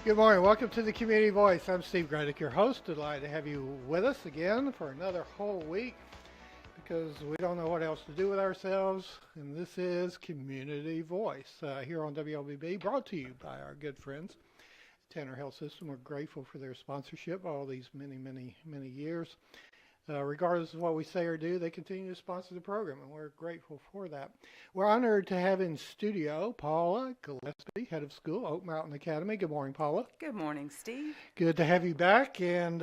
Good morning. Welcome to the Community Voice. I'm Steve Gradick, your host. Delighted to have you with us again for another whole week because we don't know what else to do with ourselves. And this is Community Voice here on WLBB, brought to you by our good friends at Tanner Health System. We're grateful for their sponsorship all these many years. Regardless of what we say or do, they continue to sponsor the program, and we're grateful for that. We're honored to have in studio Paula Gillispie, head of school, Oak Mountain Academy. Good morning, Paula. Good morning, Steve. Good to have you back, and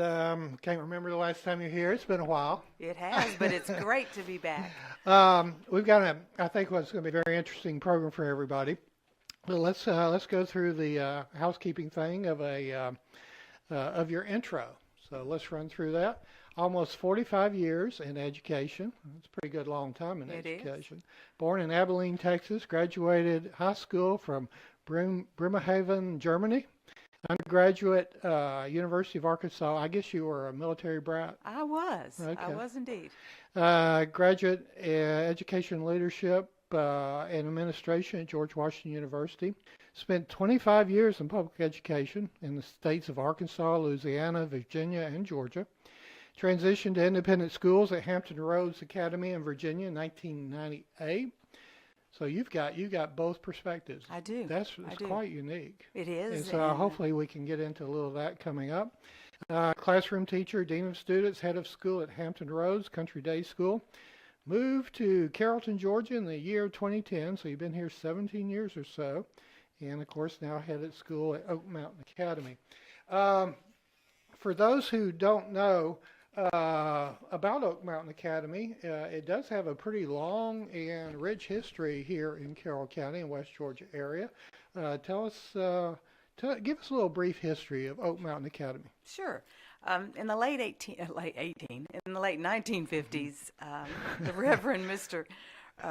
can't remember the last time you're here. It's been a while. It has, but it's great to be back. We've got I think what's going to be a very interesting program for everybody. Well, let's go through the housekeeping thing of your intro. So let's run through that. Almost 45 years in education. That's a pretty good long time in education. Is. Born in Abilene, Texas, graduated high school from Bremerhaven, Germany. Undergraduate, University of Arkansas. I guess you were a military brat. I was. Okay. I was indeed. Graduate education leadership and administration at George Washington University. Spent 25 years in public education in the states of Arkansas, Louisiana, Virginia, and Georgia. Transitioned to independent schools at Hampton Roads Academy in Virginia in 1998. So you've got both perspectives. I do. That's quite unique. It is. And so hopefully we can get into a little of that coming up. Classroom teacher, dean of students, head of school at Hampton Roads Country Day School. Moved to Carrollton, Georgia in the year 2010. So you've been here 17 years or so. And of course now head at school at Oak Mountain Academy. For those who don't know, about Oak Mountain Academy, it does have a pretty long and rich history here in Carroll County and West Georgia area. Give us a little brief history of Oak Mountain Academy. Sure. In the late 1950s, the Reverend Mr.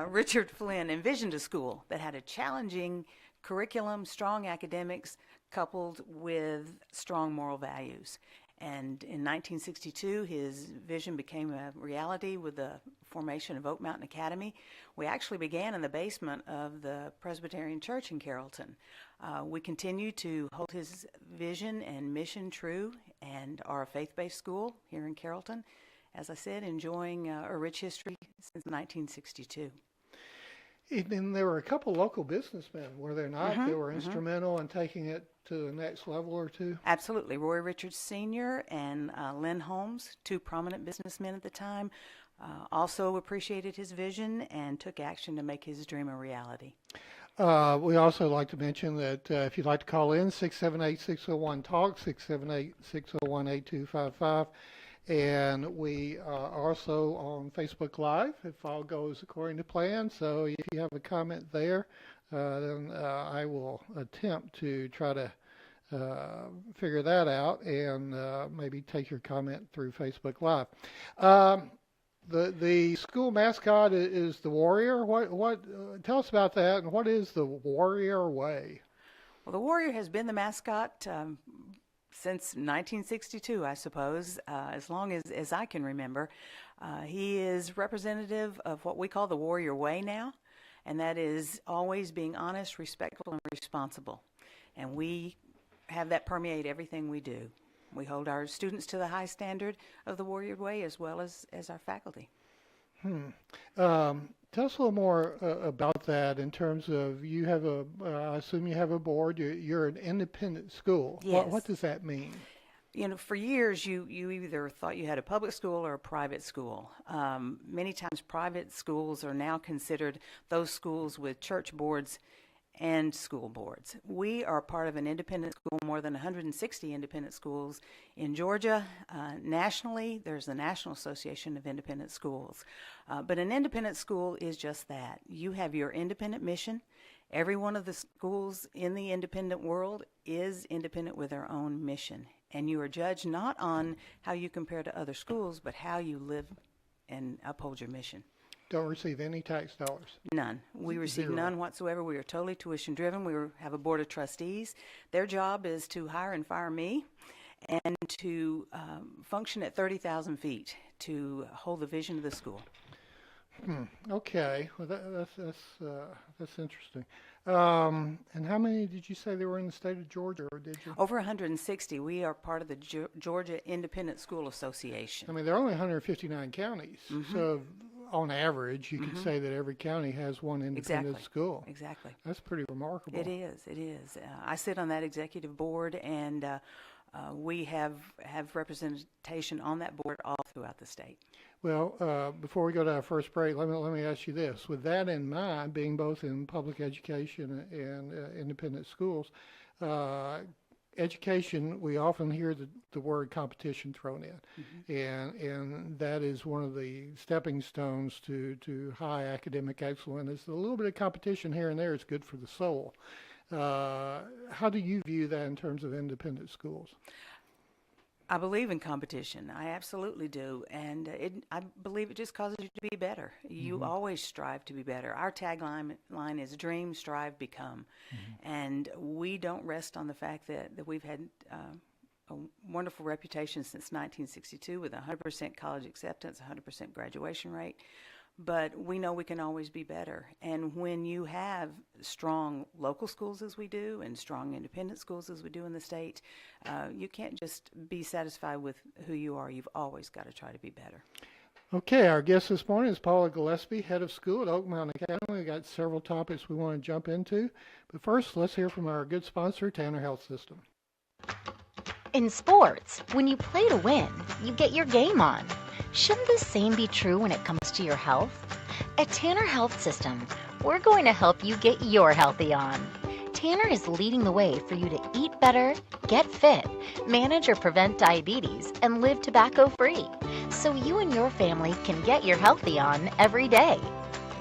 Richard Flynn envisioned a school that had a challenging curriculum, strong academics, coupled with strong moral values. And in 1962, his vision became a reality with the formation of Oak Mountain Academy. We actually began in the basement of the Presbyterian Church in Carrollton. We continue to hold his vision and mission true and are a faith-based school here in Carrollton. As I said, enjoying a rich history since 1962. And there were a couple local businessmen, were there not? That were instrumental in taking it to the next level or two? Absolutely. Roy Richards Sr. and Lynn Holmes, two prominent businessmen at the time, also appreciated his vision and took action to make his dream a reality. We also like to mention that if you'd like to call in, 678-601-TALK, 678-601-8255. And we are also on Facebook Live if all goes according to plan. So if you have a comment there, then I will attempt to try to figure that out and maybe take your comment through Facebook Live. The school mascot is the Warrior. What tell us about that, and what is the Warrior Way? Well, the Warrior has been the mascot since 1962, I suppose, as long as I can remember. He is representative of what we call the Warrior Way now, and that is always being honest, respectful, and responsible. And we have that permeate everything we do. We hold our students to the high standard of the Warrior Way as well as our faculty. Tell us a little more about that in terms of you have I assume you have a board, you're an independent school. Yes. What does that mean? You know, for years you either thought you had a public school or a private school. Many times private schools are now considered those schools with church boards and school boards. We are part of an independent school, more than 160 independent schools in Georgia. Nationally, there's the National Association of Independent Schools. But an independent school is just that. You have your independent mission. Every one of the schools in the independent world is independent with their own mission. And you are judged not on how you compare to other schools, but how you live and uphold your mission. Don't receive any tax dollars? None. We receive none whatsoever. We are totally tuition driven. We have a board of trustees. Their job is to hire and fire me and to function at 30,000 feet to hold the vision of the school. Okay, well that's interesting. And how many did you say there were in the state of Georgia, or did you? Over 160. We are part of the Georgia Independent School Association. I mean, there are only 159 counties, Mm-hmm. so on average, you could Mm-hmm. say that every county has one independent Exactly. school. Exactly. That's pretty remarkable. It is. It is. I sit on that executive board, and we have representation on that board all throughout the state. Well, before we go to our first break, let me ask you this: with that in mind, being both in public education and independent schools, uh, education, we often hear the word competition thrown Mm-hmm. in, and that is one of the stepping stones to high academic excellence. Is a little bit of competition here and there is good for the soul. How do you view that in terms of independent schools? I believe in competition. I absolutely do. And I believe it just causes you to be better. You Hmm. always strive to be better. Our tagline is dream, strive, become. Hmm. And we don't rest on the fact that we've had a wonderful reputation since 1962 with 100% college acceptance, 100% graduation rate. But we know we can always be better. And when you have strong local schools as we do and strong independent schools as we do in the state, you can't just be satisfied with who you are. You've always got to try to be better. Okay, our guest this morning is Paula Gillispie, head of school at Oak Mountain Academy. We've got several topics we want to jump into. But first, let's hear from our good sponsor, Tanner Health System. In sports, when you play to win, you get your game on. Shouldn't the same be true when it comes to your health? At Tanner Health System, we're going to help you get your healthy on. Tanner is leading the way for you to eat better, get fit, manage or prevent diabetes, and live tobacco-free, so you and your family can get your healthy on every day.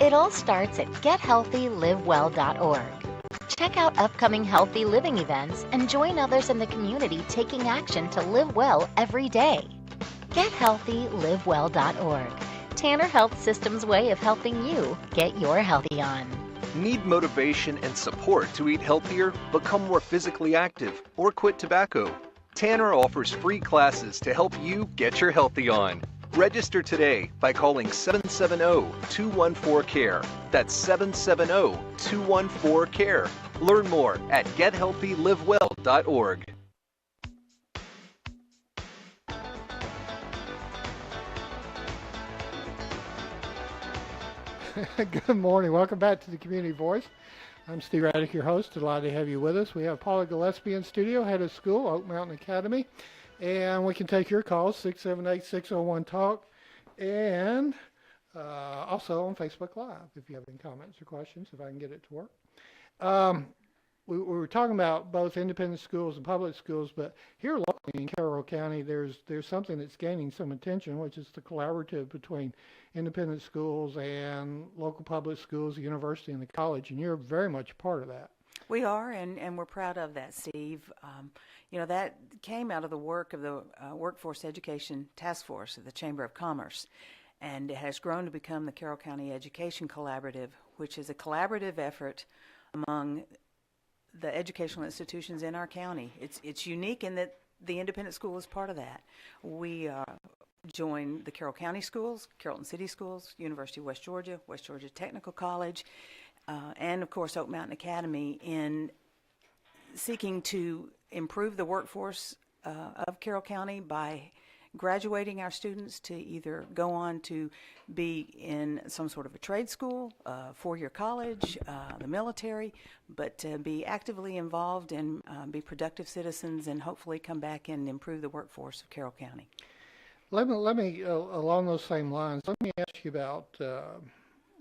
It all starts at gethealthylivewell.org. Check out upcoming healthy living events and join others in the community taking action to live well every day. GetHealthyLiveWell.org. Tanner Health System's way of helping you get your healthy on. Need motivation and support to eat healthier, become more physically active, or quit tobacco? Tanner offers free classes to help you get your healthy on. Register today by calling 770-214-CARE. That's 770-214-CARE. Learn more at gethealthylivewell.org. Good morning. Welcome back to the Community Voice. I'm Steve Raddick, your host. Delighted to have you with us. We have Paula Gillispie in studio, head of school, Oak Mountain Academy. And we can take your calls, 678-601-TALK, and also on Facebook Live if you have any comments or questions, if I can get it to work. We were talking about both independent schools and public schools, but here locally in Carroll County, there's something that's gaining some attention, which is the collaborative between independent schools and local public schools, the university, and the college, and you're very much a part of that. We are, and we're proud of that, Steve. That came out of the work of the Workforce Education Task Force of the Chamber of Commerce, and it has grown to become the Carroll County Education Collaborative, which is a collaborative effort among the educational institutions in our county. It's unique in that the independent school is part of that. We join the Carroll County Schools, Carrollton City Schools, University of West Georgia Technical College, and of course Oak Mountain Academy in seeking to improve the workforce of Carroll County by graduating our students to either go on to be in some sort of a trade school, four-year college, the military, but to be actively involved and be productive citizens and hopefully come back and improve the workforce of Carroll County. Let me along those same lines, let me ask you about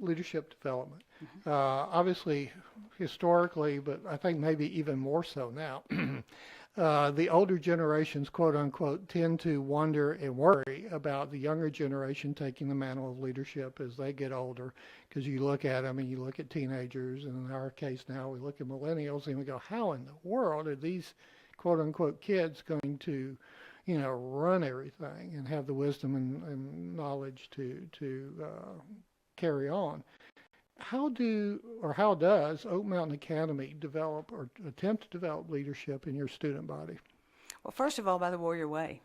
leadership development. Mm-hmm. Obviously, historically, but I think maybe even more so now, the older generations, quote unquote, tend to wonder and worry about the younger generation taking the mantle of leadership as they get older. Because you look at them and you look at teenagers, and in our case now we look at millennials and we go, how in the world are these quote unquote kids going to run everything and have the wisdom and knowledge to carry on? How does Oak Mountain Academy develop or attempt to develop leadership in your student body? Well, first of all, by the Warrior Way.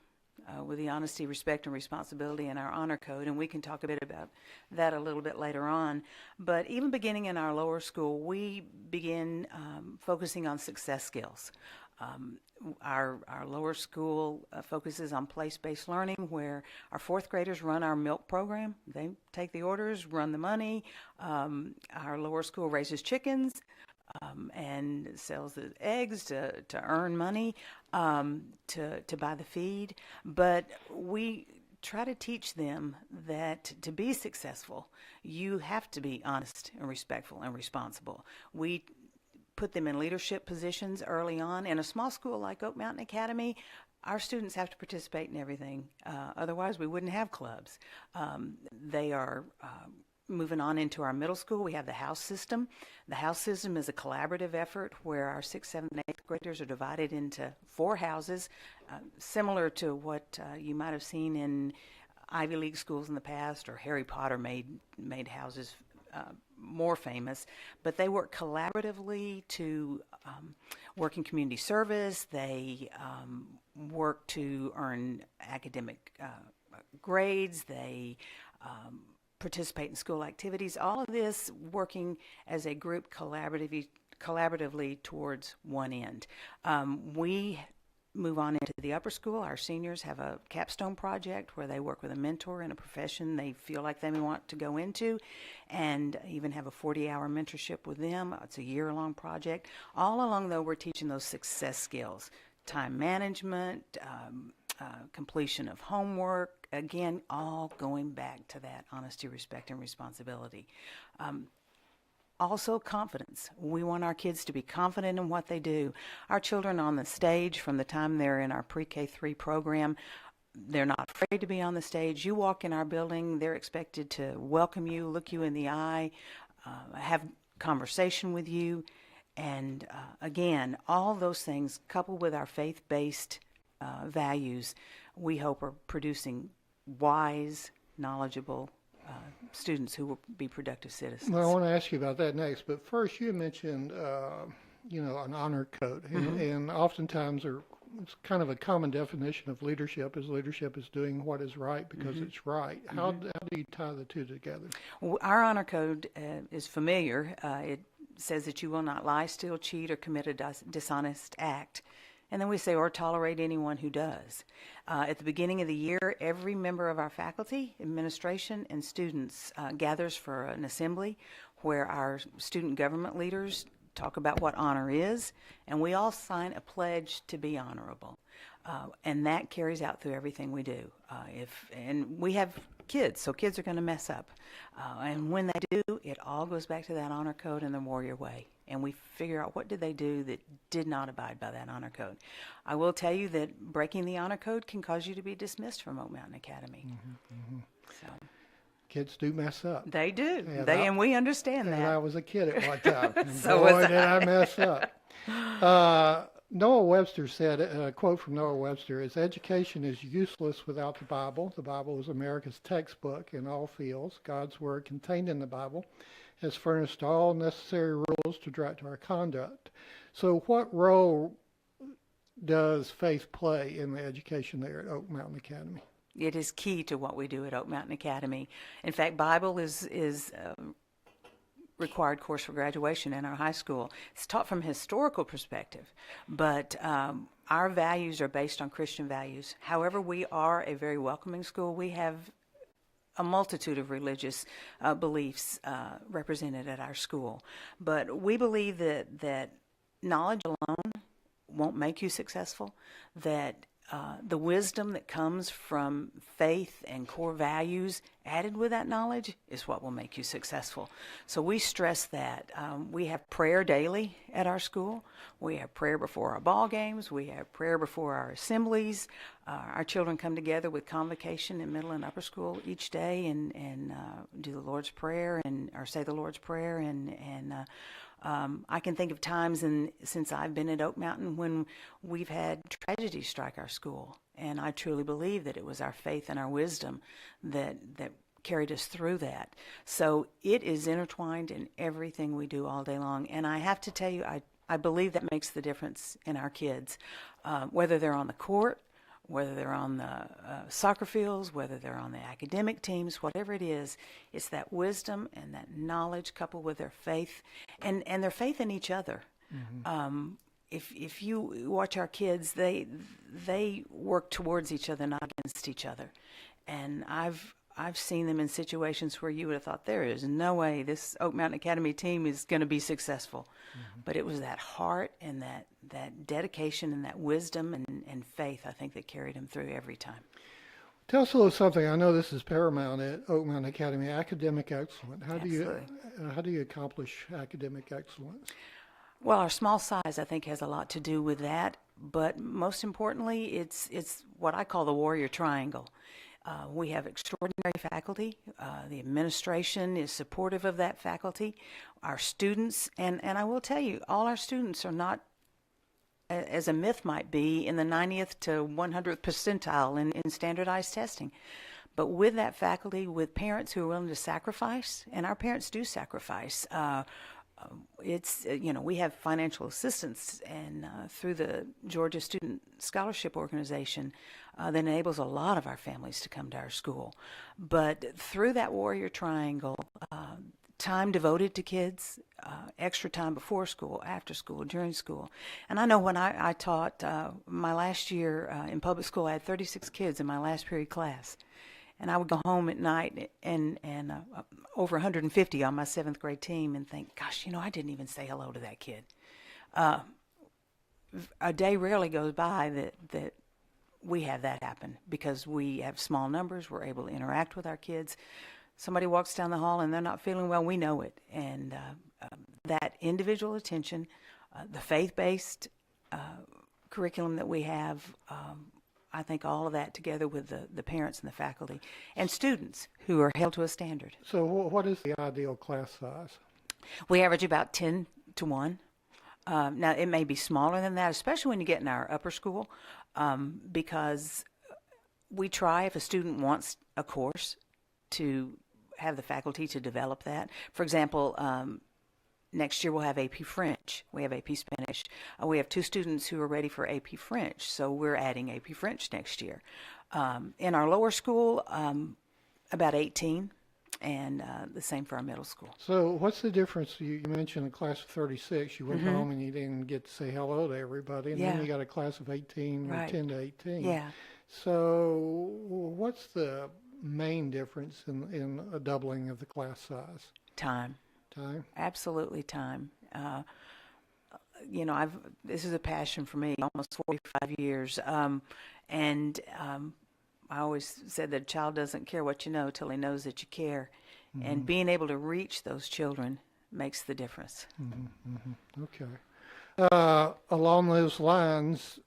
with the honesty, respect, and responsibility in our honor code, and we can talk a bit about that a little bit later on. But even beginning in our lower school, we begin focusing on success skills. Our lower school focuses on place-based learning, where our fourth graders run our milk program. They take the orders, run the money. Our lower school raises chickens and sells the eggs to earn money, to buy the feed. But we try to teach them that to be successful, you have to be honest and respectful and responsible. We put them in leadership positions early on. In a small school like Oak Mountain Academy, our students have to participate in everything. Otherwise, we wouldn't have clubs. They are moving on into our middle school. We have the house system. The house system is a collaborative effort where our 6th, 7th, and 8th graders are divided into 4 houses, similar to what you might have seen in Ivy League schools in the past, or Harry Potter made houses more famous. But they work collaboratively to work in community service. They work to earn academic grades. They participate in school activities. All of this working as a group collaboratively towards one end. We move on into the upper school. Our seniors have a capstone project where they work with a mentor in a profession they feel like they want to go into, and even have a 40-hour mentorship with them. It's a year-long project. All along, though, we're teaching those success skills: time management, completion of homework, again, all going back to that honesty, respect, and responsibility. Also, confidence. We want our kids to be confident in what they do. Our children on the stage, from the time they're in our pre-K3 program, they're not afraid to be on the stage. You walk in our building, they're expected to welcome you, look you in the eye, have conversation with you. And again, all those things, coupled with our faith-based values, we hope are producing wise, knowledgeable students who will be productive citizens. Well, I want to ask you about that next, but first you mentioned, an honor code, and oftentimes it's kind of a common definition of leadership is doing what is right because it's right. How do you tie the two together? Well, our honor code is familiar. It says that you will not lie, steal, cheat, or commit a dishonest act. And then we say, or tolerate anyone who does. At the beginning of the year, every member of our faculty, administration, and students gathers for an assembly where our student government leaders talk about what honor is, and we all sign a pledge to be honorable. And that carries out through everything we do. And we have kids, so kids are going to mess up. And when they do, it all goes back to that honor code and the warrior way. And we figure out what did they do that did not abide by that honor code. I will tell you that breaking the honor code can cause you to be dismissed from Oak Mountain Academy. So Kids do mess up. they do. Yeah, And we understand And that. I was a kid at one time. And So boy, was did I mess up. Noah Webster said, a quote from Noah Webster is, "Education is useless without the Bible. The Bible is America's textbook in all fields. God's word contained in the Bible has furnished all necessary rules to direct our conduct." So what role does faith play in the education there at Oak Mountain Academy? It is key to what we do at Oak Mountain Academy. In fact, Bible is required course for graduation in our high school. It's taught from a historical perspective, but our values are based on Christian values. However, we are a very welcoming school. We have a multitude of religious beliefs represented at our school. But we believe that knowledge alone won't make you successful, that the wisdom that comes from faith and core values added with that knowledge is what will make you successful. So we stress that. We have prayer daily at our school. We have prayer before our ball games. We have prayer before our assemblies. Our children come together with convocation in middle and upper school each day and do the Lord's Prayer or say the Lord's Prayer and I can think of times since I've been at Oak Mountain when we've had tragedy strike our school, and I truly believe that it was our faith and our wisdom that carried us through that. So it is intertwined in everything we do all day long, and I have to tell you, I believe that makes the difference in our kids, whether they're on the court whether they're on the soccer fields, whether they're on the academic teams, whatever it is, it's that wisdom and that knowledge coupled with their faith and their faith in each other. If you watch our kids, they work towards each other, not against each other. And I've seen them in situations where you would have thought there is no way this Oak Mountain Academy team is going to be successful. But it was that heart and that dedication and that wisdom and faith, I think, that carried them through every time. Tell us a little something. I know this is paramount at Oak Mountain Academy, academic excellence. How do you accomplish academic excellence? Well, our small size, I think, has a lot to do with that. But most importantly, it's what I call the warrior triangle. We have extraordinary faculty. The administration is supportive of that faculty. Our students, and I will tell you, all our students are not, as a myth might be, in the 90th to 100th percentile in standardized testing. But with that faculty, with parents who are willing to sacrifice, and our parents do sacrifice, we have financial assistance, and through the Georgia Student Scholarship Organization, that enables a lot of our families to come to our school. But through that warrior triangle, time devoted to kids, extra time before school, after school, during school. And I know when I taught my last year in public school, I had 36 kids in my last period class. And I would go home at night and over 150 on my 7th grade team and think, gosh, I didn't even say hello to that kid. A day rarely goes by that we have that happen because we have small numbers. We're able to interact with our kids. Somebody walks down the hall and they're not feeling well, we know it. And that individual attention, the faith-based curriculum that we have, I think all of that together with the parents and the faculty and students who are held to a standard. So what is the ideal class size? We average about 10 to 1. Now, it may be smaller than that, especially when you get in our upper school, because we try, if a student wants a course, to have the faculty to develop that. For example, next year we'll have AP French. We have AP Spanish. We have 2 students who are ready for AP French, so we're adding AP French next year. In our lower school, about 18, and the same for our middle school. So what's the difference? You mentioned a class of 36. You went home and you didn't get to say hello to everybody, and then you got a class of 18 or 10 to 18. Yeah. So what's the main difference in a doubling of the class size? Time. Time? Absolutely time. This is a passion for me, almost 45 years. I always said that a child doesn't care what you know till he knows that you care. And being able to reach those children makes the difference. Okay. Along those lines,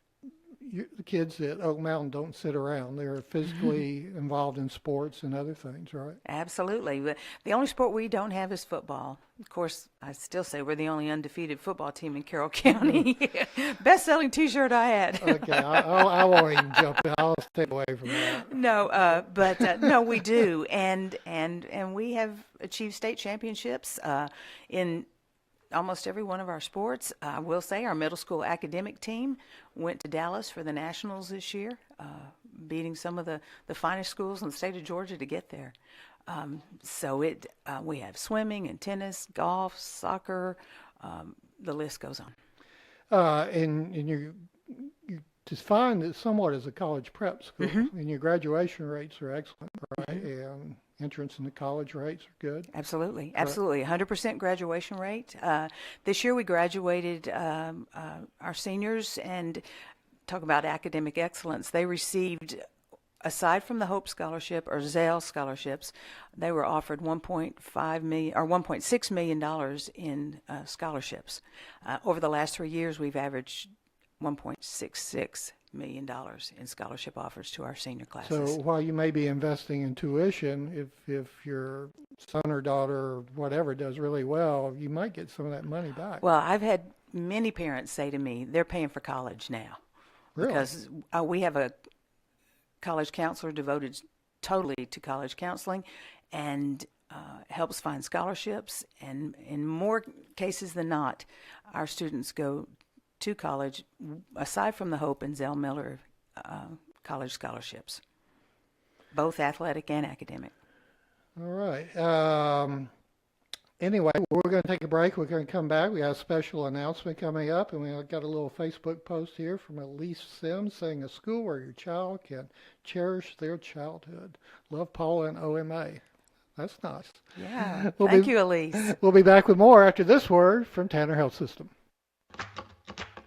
the kids at Oak Mountain don't sit around. They're physically involved in sports and other things, right? Absolutely. The only sport we don't have is football. Of course, I still say we're the only undefeated football team in Carroll County. Best-selling T-shirt I had. Okay, I won't even jump in. I'll stay away from that. No, but no, we do, and we have achieved state championships in almost every one of our sports. I will say our middle school academic team went to Dallas for the Nationals this year, beating some of the finest schools in the state of Georgia to get there. We have swimming and tennis, golf, soccer, the list goes on. And you defined it somewhat as a college prep school, and your graduation rates are excellent, right? And entrance into college rates are good. Absolutely, absolutely. 100% graduation rate. This year we graduated our seniors, and talk about academic excellence. They received, aside from the Hope Scholarship or Zell scholarships, they were offered $1.5 million or $1.6 million in scholarships. Over the last 3 years, we've averaged $1.66 million in scholarship offers to our senior classes. So while you may be investing in tuition, if your son or daughter or whatever does really well, you might get some of that money back. Well, I've had many parents say to me, they're paying for college now. Really? Because we have a college counselor devoted totally to college counseling and helps find scholarships. And in more cases than not, our students go to college, aside from the Hope and Zell Miller college scholarships, both athletic and academic. All right. Anyway, we're going to take a break. We're going to come back. We got a special announcement coming up, and we got a little Facebook post here from Elise Sims saying a school where your child can cherish their childhood. Love, Paula and OMA. That's nice. Yeah. Thank you, Elise. We'll be back with more after this word from Tanner Health System.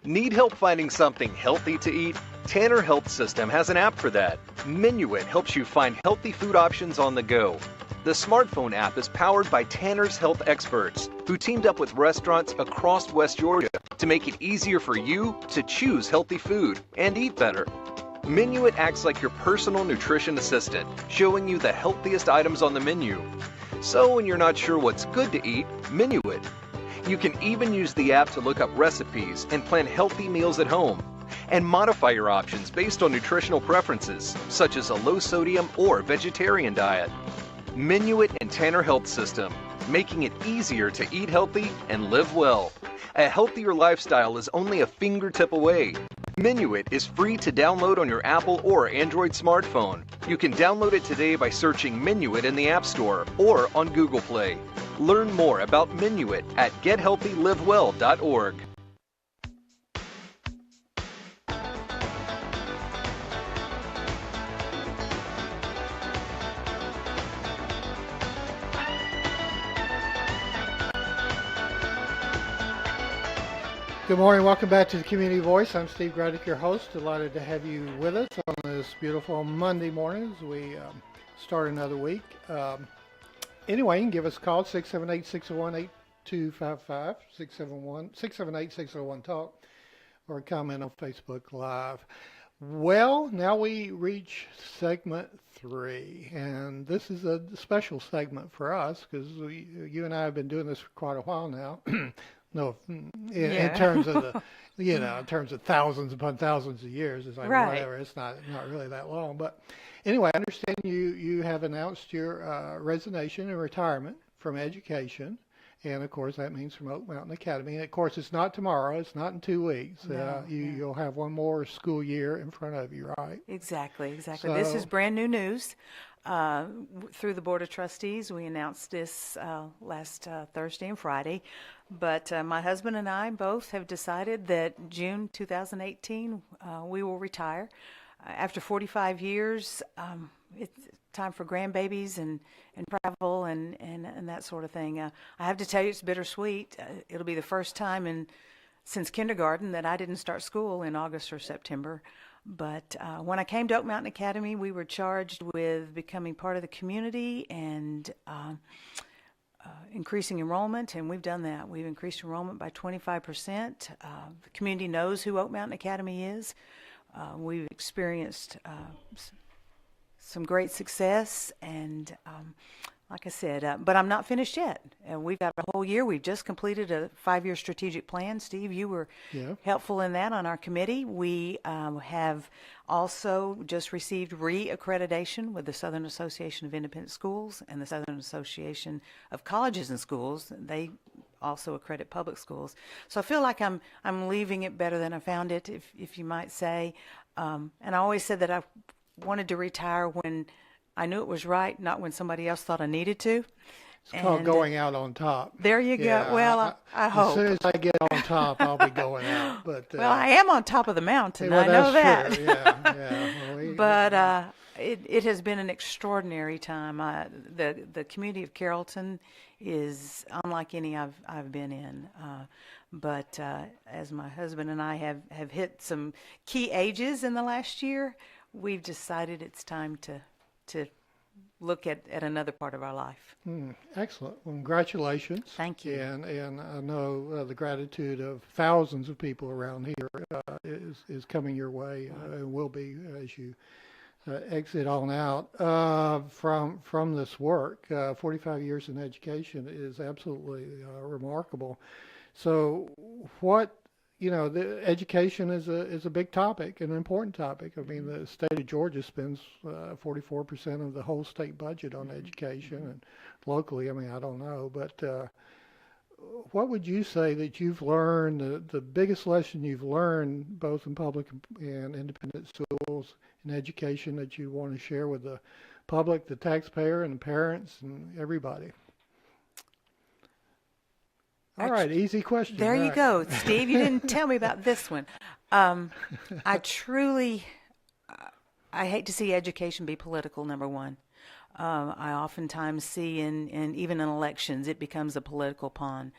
Need help finding something healthy to eat? Tanner Health System has an app for that. Minuit helps you find healthy food options on the go. The smartphone app is powered by Tanner's health experts, who teamed up with restaurants across West Georgia to make it easier for you to choose healthy food and eat better. Minuit acts like your personal nutrition assistant, showing you the healthiest items on the menu. So when you're not sure what's good to eat, Minuit. You can even use the app to look up recipes and plan healthy meals at home, and modify your options based on nutritional preferences, such as a low-sodium or vegetarian diet. Minuit and Tanner Health System, making it easier to eat healthy and live well. A healthier lifestyle is only a fingertip away. Minuit is free to download on your Apple or Android smartphone. You can download it today by searching Minuit in the App Store or on Google Play. Learn more about Minuit at gethealthylivewell.org. Good morning. Welcome back to the Community Voice. I'm Steve Gradick, your host. Delighted to have you with us on this beautiful Monday morning as we start another week. Anyway, you can give us a call, 678-601-8255, 678-601-TALK, or comment on Facebook Live. Well, now we reach segment 3, and this is a special segment for us because you and I have been doing this for quite a while now. No, in terms of the, in terms of thousands upon thousands of years, it's like whatever. It's not really that long. But anyway, I understand you have announced your resignation and retirement from education, and of course that means from Oak Mountain Academy. And of course, it's not tomorrow. It's not in 2 weeks. You'll have one more school year in front of you, right? Exactly. So, this is brand new news. Through the Board of Trustees, we announced this last Thursday and Friday. But my husband and I both have decided that June 2018 we will retire. After 45 years, it's time for grandbabies and travel and that sort of thing. I have to tell you, it's bittersweet. It'll be the first time since kindergarten that I didn't start school in August or September. But when I came to Oak Mountain Academy, we were charged with becoming part of the community and increasing enrollment, and we've done that. We've increased enrollment by 25%. The community knows who Oak Mountain Academy is. We've experienced some great success, and like I said, but I'm not finished yet. We've got a whole year. We've just completed a 5-year strategic plan. Steve, you were helpful in that on our committee. We have also just received re-accreditation with the Southern Association of Independent Schools and the Southern Association of Colleges and Schools. They also accredit public schools. So I feel like I'm leaving it better than I found it, if you might say. And I always said that I wanted to retire when I knew it was right, not when somebody else thought I needed to. It's called going out on top. There you go. Well, I hope. As soon as I get on top, I'll be going out. But well, I am on top of the mountain. Well, I know that. True. Yeah. Well, but it has been an extraordinary time. The community of Carrollton is unlike any I've been in. But as my husband and I have hit some key ages in the last year, we've decided it's time to look at another part of our life. Excellent. Well, congratulations. Thank you. And I know the gratitude of thousands of people around here is coming your way and will be as you exit on out from this work. 45 years in education is absolutely remarkable. So the education is a big topic, an important topic. I mean, the state of Georgia spends 44% of the whole state budget on education, and locally, I mean, I don't know, but what would you say that you've learned, the biggest lesson you've learned, both in public and independent schools and education, that you want to share with the public, the taxpayer, and the parents, and everybody? All right, easy question. There you go, Steve. You didn't tell me about this one. I truly, I hate to see education be political, number one. I oftentimes see even in elections, it becomes a political pawn.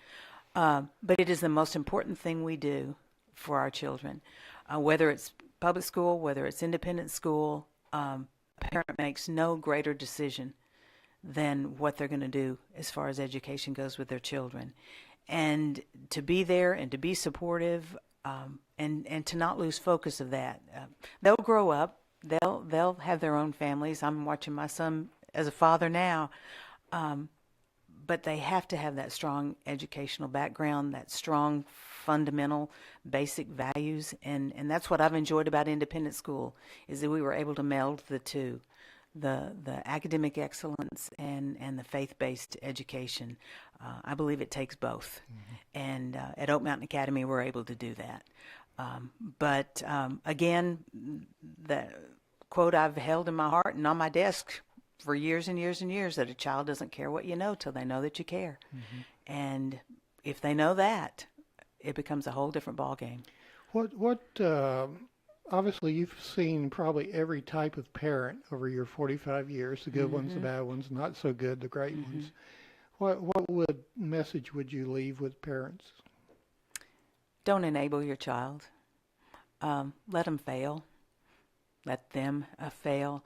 But it is the most important thing we do for our children. Whether it's public school, whether it's independent school, a parent makes no greater decision than what they're going to do as far as education goes with their children. And to be there and to be supportive, and to not lose focus of that. They'll grow up. They'll have their own families. I'm watching my son as a father now, but they have to have that strong educational background, that strong fundamental basic values, and that's what I've enjoyed about independent school, is that we were able to meld the two. The academic excellence and the faith-based education. I believe it takes both. Mm-hmm. And at Oak Mountain Academy, we're able to do that. But again, the quote I've held in my heart and on my desk for years and years and years, that a child doesn't care what you know till they know that you care. Mm-hmm. And if they know that, it becomes a whole different ballgame. Obviously, you've seen probably every type of parent over your 45 years, the good mm-hmm. ones, the bad ones, not so good, the great mm-hmm. ones. What message would you leave with parents? Don't enable your child. Let them fail. Let them fail.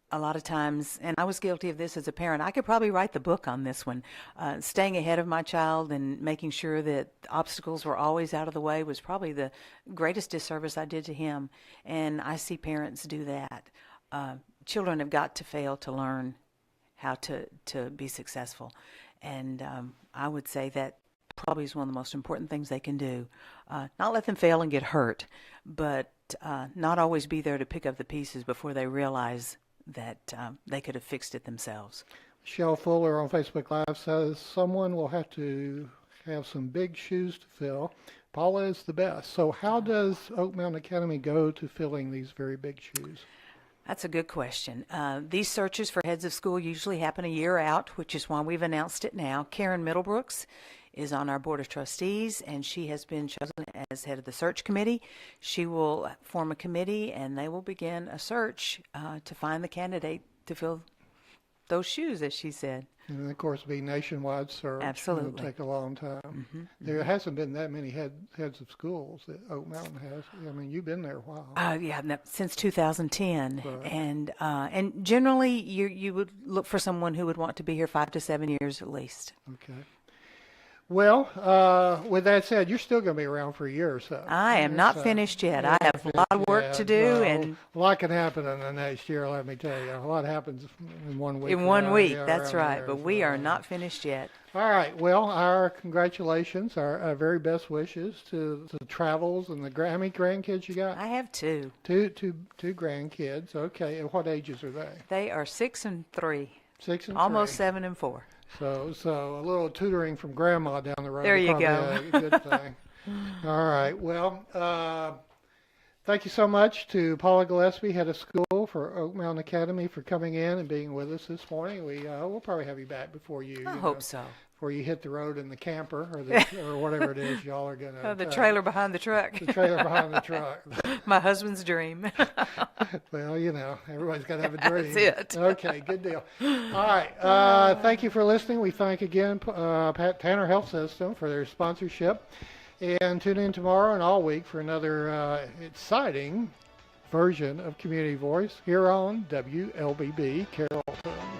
A lot of times, and I was guilty of this as a parent, I could probably write the book on this one. Staying ahead of my child and making sure that obstacles were always out of the way was probably the greatest disservice I did to him. And I see parents do that. Children have got to fail to learn how to be successful. And I would say that probably is one of the most important things they can do. Not let them fail and get hurt, but not always be there to pick up the pieces before they realize that they could have fixed it themselves. Michelle Fuller on Facebook Live says, someone will have to have some big shoes to fill. Paula is the best. So how does Oak Mountain Academy go to filling these very big shoes? That's a good question. These searches for heads of school usually happen a year out, which is why we've announced it now. Karen Middlebrooks is on our Board of Trustees, and she has been chosen as head of the search committee. She will form a committee, and they will begin a search to find the candidate to fill those shoes, as she said. And, of course, it'll be nationwide search. Absolutely. It'll take a long time. Mm-hmm. There hasn't been that many heads of schools that Oak Mountain has. I mean, you've been there a while. Yeah, since 2010. Right. And generally, you would look for someone who would want to be here 5 to 7 years at least. Okay. Well, with that said, you're still going to be around for a year or so. I am not finished yet. I have a lot of work to do. And a lot can happen in the next year, let me tell you. A lot happens in 1 week. In 1 week, that's right. But we are not finished yet. All right. Well, our congratulations, our very best wishes to the travels and how many grandkids you got? I have 2. Two grandkids. Okay. And what ages are they? They are 6 and 3. 6 and 3. Almost 7 and 4. So a little tutoring from Grandma down the road. There you go. A good thing. All right. Well, thank you so much to Paula Gillispie, head of school for Oak Mountain Academy, for coming in and being with us this morning. We'll probably have you back before you. I hope so. Before you hit the road in the camper or whatever it is y'all are going to. The trailer behind the truck. The trailer behind the truck. My husband's dream. Well, everybody's got to have a dream. That's it. Okay, good deal. All right. Thank you for listening. We thank again Tanner Health System for their sponsorship. And tune in tomorrow and all week for another exciting version of Community Voice here on WLBB Carrollton.